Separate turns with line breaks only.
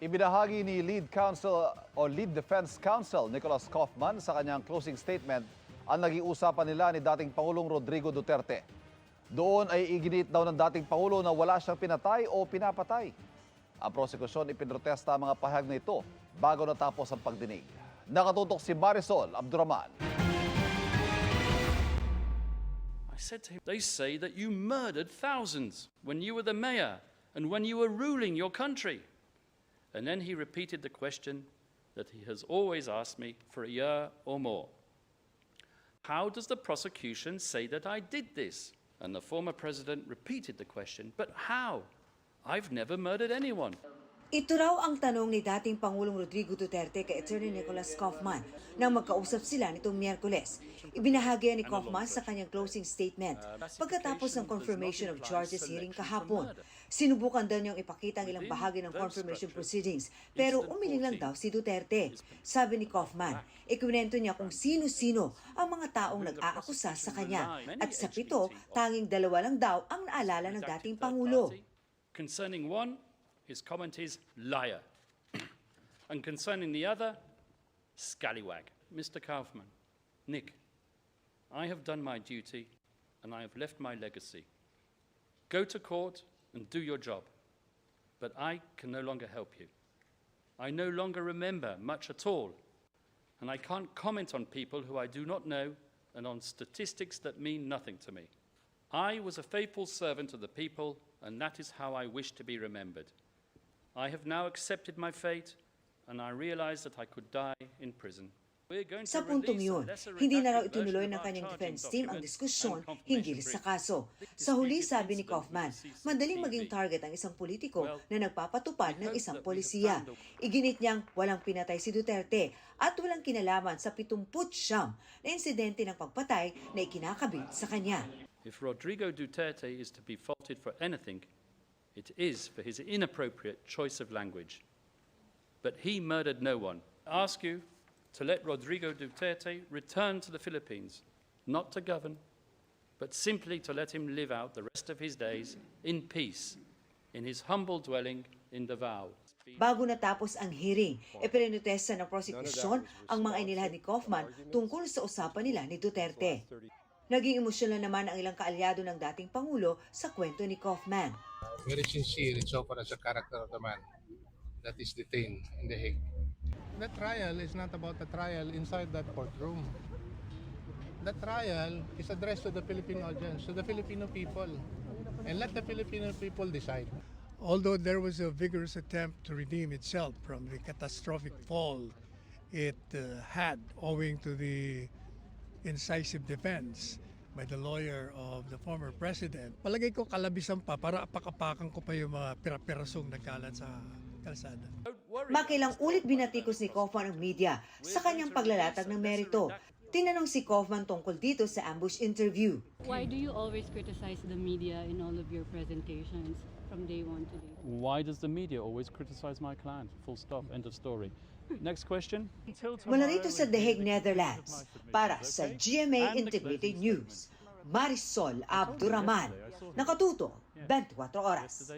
Ibinahagi ni Lead Defense Counsel Nicholas Kaufman sa kanyang closing statement ang naging usapan nila ni dating Pangulong Rodrigo Duterte. Doon ay iginit daw ng dating Pangulo na wala siyang pinatay o pinapatay. Ang prosekusyon ipinrotesta ang mga pahayag na ito bago natapos ang pagdinig. Nakatutok si Marisol Abduraman.
I said to him, they say that you murdered thousands when you were the mayor and when you were ruling your country. And then he repeated the question that he has always asked me for a year or more. How does the prosecution say that I did this? And the former president repeated the question, but how? I've never murdered anyone.
Ito raw ang tanong ni dating Pangulong Rodrigo Duterte kay Attorney Nicholas Kaufman nang magkausap sila nitong Miyerkules. Ibinahagi ni Kaufman sa kanyang closing statement pagkatapos ng confirmation of charges hearing kahapon. Sinubukan daw niyang ipakita ang ilang bahagi ng confirmation proceedings pero umiling lang daw si Duterte. Sabi ni Kaufman, ikwento niya kung sino-sino ang mga taong nag-aakusa sa kanya at sa 7, tanging 2 lang daw ang naalala ng dating Pangulo.
Concerning one, his comment is liar. And concerning the other, scallywag. Mr. Kaufman, Nick, I have done my duty and I have left my legacy. Go to court and do your job. But I can no longer help you. I no longer remember much at all. And I can't comment on people who I do not know and on statistics that mean nothing to me. I was a faithful servant of the people, and that is how I wish to be remembered. I have now accepted my fate, and I realize that I could die in prison.
Sa puntong yun, hindi na raw itunuloy ng kanyang defense team ang diskusyon hinggil sa kaso. Sa huli, sabi ni Kaufman, madaling maging target ang isang politiko na nagpapatupad ng isang polisiya. Iginit niyang walang pinatay si Duterte at walang kinalaman sa 79 na insidente ng pagpatay na ikinakabit sa kanya.
If Rodrigo Duterte is to be faulted for anything, it is for his inappropriate choice of language. But he murdered no one. I ask you to let Rodrigo Duterte return to the Philippines, not to govern, but simply to let him live out the rest of his days in peace, in his humble dwelling in Davao.
Bago natapos ang hearing, ipinrotesta ng prosekusyon ang mga inilahad ni Kaufman tungkol sa usapan nila ni Duterte. Naging emosyonal naman ang ilang kaalyado ng dating Pangulo sa kwento ni Kaufman.
Very sincere insofar as the character of the man that is detained in The Hague. The trial is not about the trial inside that courtroom. The trial is addressed to the Filipino audience, to the Filipino people, and let the Filipino people decide.
Although there was a vigorous attempt to redeem itself from the catastrophic fall it had owing to the incisive defense by the lawyer of the former president, palagay ko kalabisan pa para apakapakan ko pa yung mga pira-pirasong nagkalat sa kalsada.
Makilang ulit binatikos ni Kaufman ang media sa kanyang paglalatag ng merito. Tinanong si Kaufman tungkol dito sa ambush interview.
Why do you always criticize the media in all of your presentations from day one to day?
Why does the media always criticize my client? Full stop, end of story. Next question.
Mula rito sa The Hague, Netherlands, para sa GMA Integrated News, Marisol Abduraman, nakatuto 24 oras.